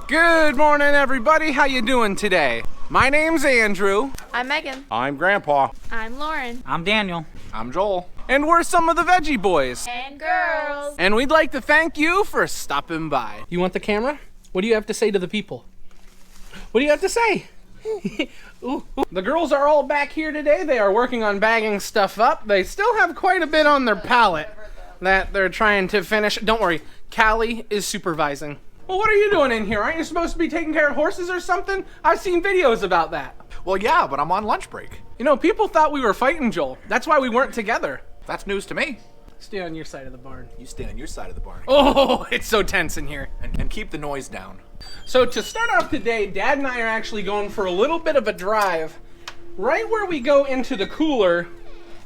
Good morning, everybody. How you doing today? My name's Andrew. I'm Megan. I'm Grandpa. I'm Lauren. I'm Daniel. I'm Joel. And we're some of the Veggie Boys. And girls. And we'd like to thank you for stopping by. You want the camera? What do you have to say to the people? What do you have to say? Ooh. The girls are all back here today. They are working on bagging stuff up. They still have quite a bit on their pallet that they're trying to finish. Don't worry, Callie is supervising. Well, what are you doing in here? Aren't you supposed to be taking care of horses or something? I've seen videos about that. Well, yeah, but I'm on lunch break. You know, people thought we were fighting, Joel. That's why we weren't together. That's news to me. Stay on your side of the barn. You stay on your side of the barn. Oh, it's so tense in here. And keep the noise down. So to start off today, Dad and I are actually going for a little bit of a drive. Right where we go into the cooler,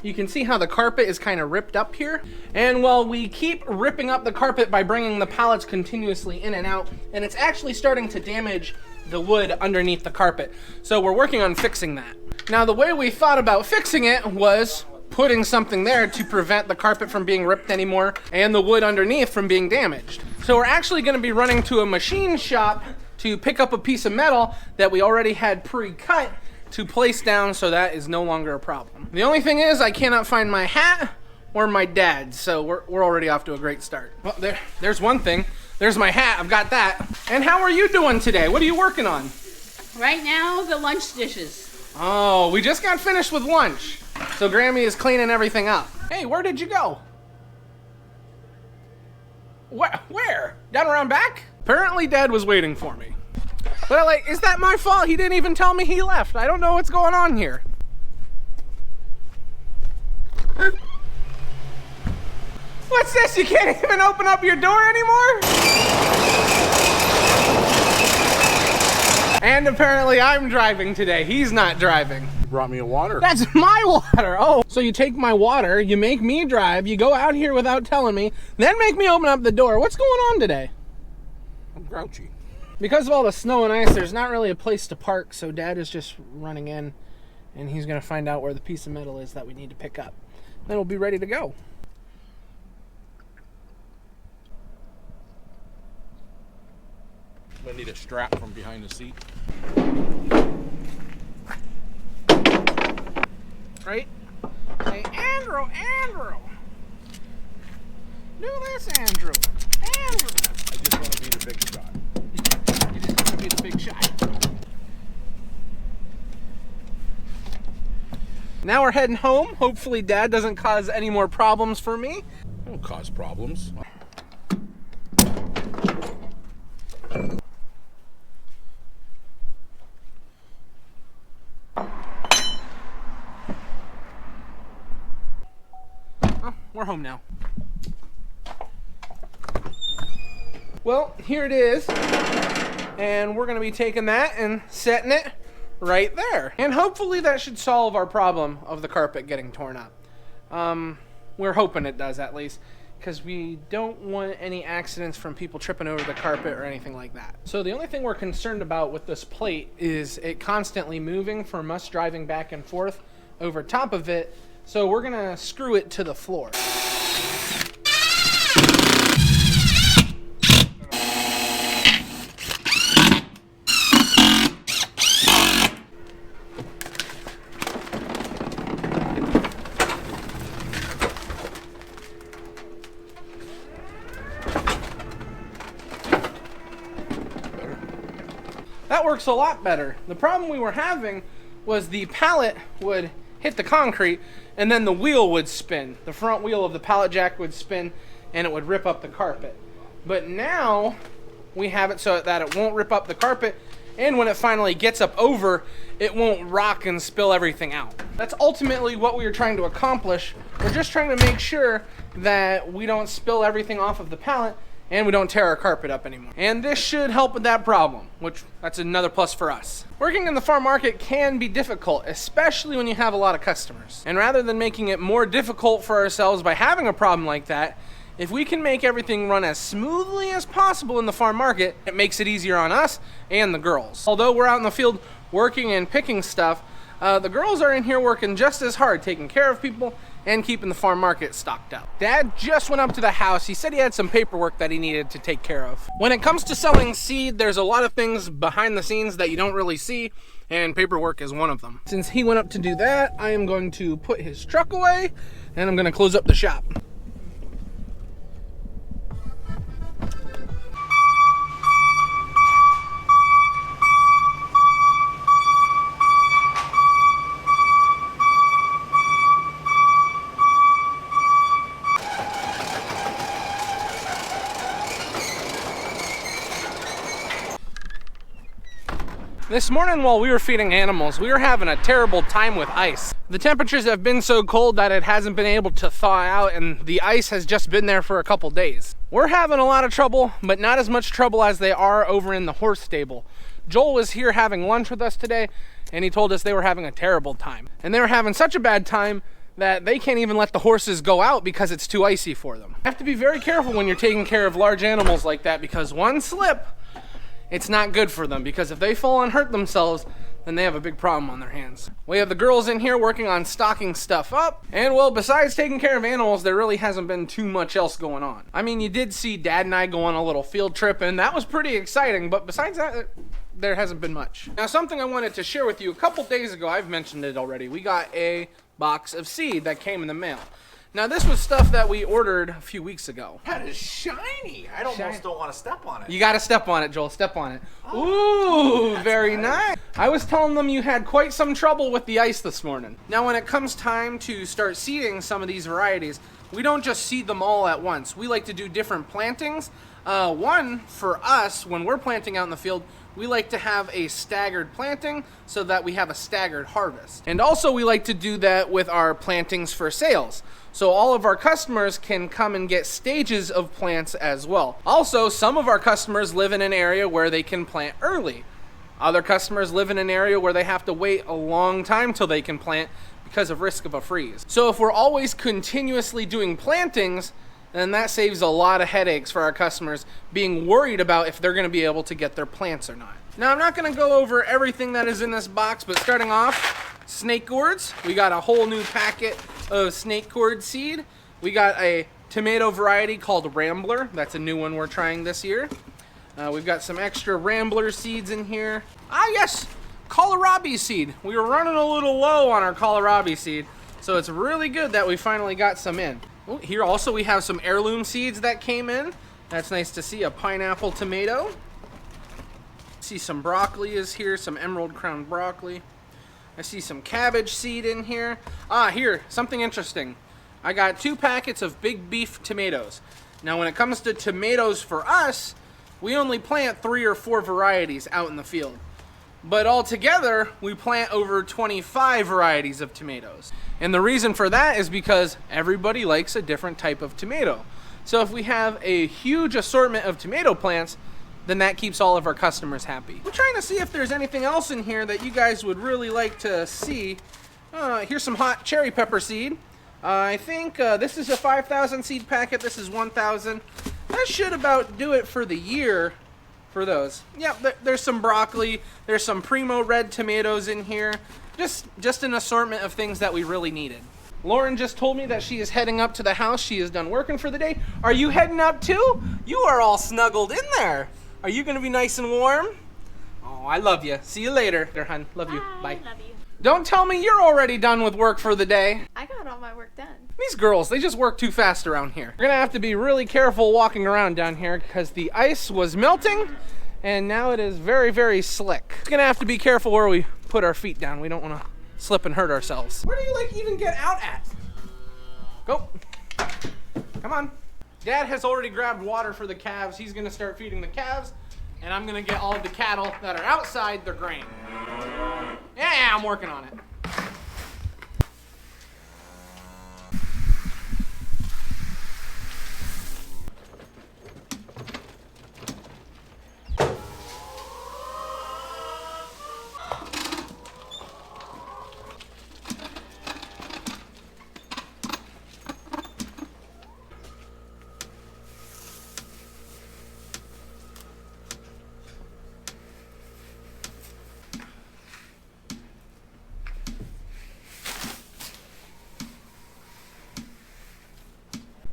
you can see how the carpet is kind of ripped up here. And while we keep ripping up the carpet by bringing the pallets continuously in and out, and it's actually starting to damage the wood underneath the carpet. So we're working on fixing that. Now the way we thought about fixing it was putting something there to prevent the carpet from being ripped anymore and the wood underneath from being damaged. So we're actually going to be running to a machine shop to pick up a piece of metal that we already had pre-cut to place down, so that is no longer a problem. The only thing is I cannot find my hat or my dad, so we're already off to a great start. Well, there's one thing. There's my hat, I've got that. And how are you doing today? What are you working on? Right now, the lunch dishes. Oh, we just got finished with lunch. So Grammy is cleaning everything up. Hey, where did you go? Where? Down around back? Apparently Dad was waiting for me. But like, is that my fault? He didn't even tell me he left. I don't know what's going on here. What's this? You can't even open up your door anymore? And apparently I'm driving today. He's not driving. You brought me a water. That's my water. Oh, so you take my water, you make me drive, you go out here without telling me, then make me open up the door. What's going on today? I'm grouchy. Because of all the snow and ice, there's not really a place to park, so Dad is just running in, and he's going to find out where the piece of metal is that we need to pick up. Then we'll be ready to go. I need a strap from behind the seat. Right? Say, Andrew, Andrew. Do this, Andrew. Andrew. I just want to be the big shot. You just want to be the big shot. Now we're heading home. Hopefully Dad doesn't cause any more problems for me. Don't cause problems. Oh, we're home now. Well, here it is. And we're going to be taking that and setting it right there. And hopefully that should solve our problem of the carpet getting torn up. We're hoping it does, at least, because we don't want any accidents from people tripping over the carpet or anything like that. So the only thing we're concerned about with this plate is it constantly moving from us driving back and forth over top of it. So we're going to screw it to the floor. That works a lot better. The problem we were having was the pallet would hit the concrete and then the wheel would spin. The front wheel of the pallet jack would spin and it would rip up the carpet. But now we have it so that it won't rip up the carpet, and when it finally gets up over, it won't rock and spill everything out. That's ultimately what we were trying to accomplish. We're just trying to make sure that we don't spill everything off of the pallet and we don't tear our carpet up anymore. And this should help with that problem, which that's another plus for us. Working in the farm market can be difficult, especially when you have a lot of customers. And rather than making it more difficult for ourselves by having a problem like that, if we can make everything run as smoothly as possible in the farm market, it makes it easier on us and the girls. Although we're out in the field working and picking stuff, the girls are in here working just as hard, taking care of people and keeping the farm market stocked up. Dad just went up to the house. He said he had some paperwork that he needed to take care of. When it comes to selling seed, there's a lot of things behind the scenes that you don't really see, and paperwork is one of them. Since he went up to do that, I am going to put his truck away, and I'm going to close up the shop. This morning while we were feeding animals, we were having a terrible time with ice. The temperatures have been so cold that it hasn't been able to thaw out, and the ice has just been there for a couple days. We're having a lot of trouble, but not as much trouble as they are over in the horse stable. Joel was here having lunch with us today, and he told us they were having a terrible time. And they were having such a bad time that they can't even let the horses go out because it's too icy for them. You have to be very careful when you're taking care of large animals like that, because one slip, it's not good for them, because if they fall and hurt themselves, then they have a big problem on their hands. We have the girls in here working on stocking stuff up, and well, besides taking care of animals, there really hasn't been too much else going on. I mean, you did see Dad and I go on a little field trip, and that was pretty exciting, but besides that, there hasn't been much. Now, something I wanted to share with you, a couple days ago, I've mentioned it already, we got a box of seed that came in the mail. Now, this was stuff that we ordered a few weeks ago. That is shiny. I almost don't want to step on it. You gotta step on it, Joel. Step on it. Ooh, very nice. I was telling them you had quite some trouble with the ice this morning. Now, when it comes time to start seeding some of these varieties, we don't just seed them all at once. We like to do different plantings. One, for us, when we're planting out in the field, we like to have a staggered planting so that we have a staggered harvest. And also, we like to do that with our plantings for sales. So all of our customers can come and get stages of plants as well. Also, some of our customers live in an area where they can plant early. Other customers live in an area where they have to wait a long time till they can plant because of risk of a freeze. So if we're always continuously doing plantings, then that saves a lot of headaches for our customers being worried about if they're gonna be able to get their plants or not. Now, I'm not gonna go over everything that is in this box, but starting off, snake gourds. We got a whole new packet of snake gourd seed. We got a tomato variety called Rambler. That's a new one we're trying this year. We've got some extra Rambler seeds in here. Ah, yes, kohlrabi seed. We were running a little low on our kohlrabi seed, so it's really good that we finally got some in. Oh, here also we have some heirloom seeds that came in. That's nice to see. A pineapple tomato. See some broccoli is here, some emerald crown broccoli. I see some cabbage seed in here. Ah, here, something interesting. I got 2 packets of big beef tomatoes. Now, when it comes to tomatoes for us, we only plant 3 or 4 varieties out in the field. But altogether, we plant over 25 varieties of tomatoes. And the reason for that is because everybody likes a different type of tomato. So if we have a huge assortment of tomato plants, then that keeps all of our customers happy. We're trying to see if there's anything else in here that you guys would really like to see. Here's some hot cherry pepper seed. I think this is a 5,000 seed packet. This is 1,000. That should about do it for the year for those. Yeah, there's some broccoli. There's some primo red tomatoes in here. Just an assortment of things that we really needed. Lauren just told me that she is heading up to the house. She is done working for the day. Are you heading up too? You are all snuggled in there. Are you gonna be nice and warm? Oh, I love you. See you later, hon. Love you. Bye. Love you. Don't tell me you're already done with work for the day. I got all my work done. These girls, they just work too fast around here. We're gonna have to be really careful walking around down here because the ice was melting and now it is very, very slick. We're gonna have to be careful where we put our feet down. We don't wanna slip and hurt ourselves. Where do you like even get out at? Go. Come on. Dad has already grabbed water for the calves. He's gonna start feeding the calves, and I'm gonna get all of the cattle that are outside their grain. Yeah, I'm working on it.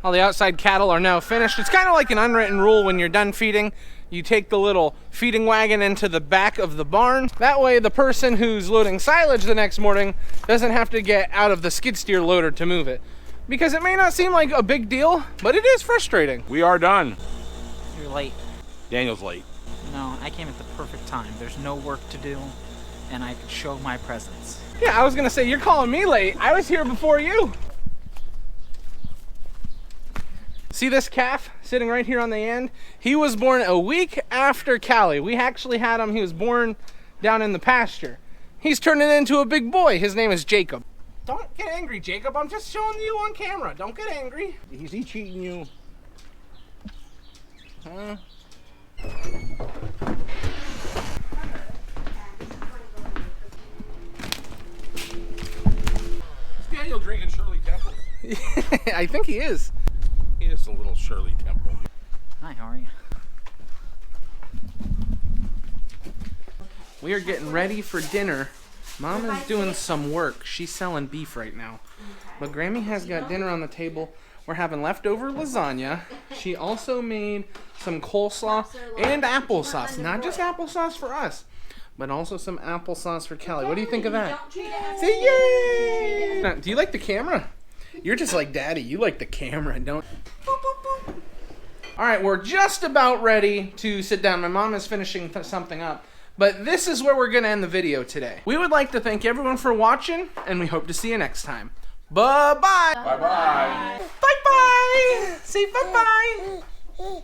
All the outside cattle are now finished. It's kind of like an unwritten rule when you're done feeding. You take the little feeding wagon into the back of the barn. That way the person who's loading silage the next morning doesn't have to get out of the skid steer loader to move it. Because it may not seem like a big deal, but it is frustrating. We are done. You're late. Daniel's late. No, I came at the perfect time. There's no work to do, and I could show my presence. Yeah, I was gonna say, you're calling me late. I was here before you. See this calf sitting right here on the end? He was born a week after Callie. We actually had him, he was born down in the pasture. He's turning into a big boy. His name is Jacob. Don't get angry, Jacob. I'm just showing you on camera. Don't get angry. Is he cheating you? Huh? Is Daniel drinking Shirley Temple? I think he is. He is a little Shirley Temple. Hi, how are you? We are getting ready for dinner. Mom is doing some work. She's selling beef right now. But Grammy has got dinner on the table. We're having leftover lasagna. She also made some coleslaw and applesauce. Not just applesauce for us, but also some applesauce for Kelly. What do you think of that? Say yay! Now, do you like the camera? You're just like Daddy. You like the camera, don't you? All right, we're just about ready to sit down. My mom is finishing something up. But this is where we're going to end the video today. We would like to thank everyone for watching, and we hope to see you next time. Bye-bye. Bye-bye. Bye-bye. Say bye-bye.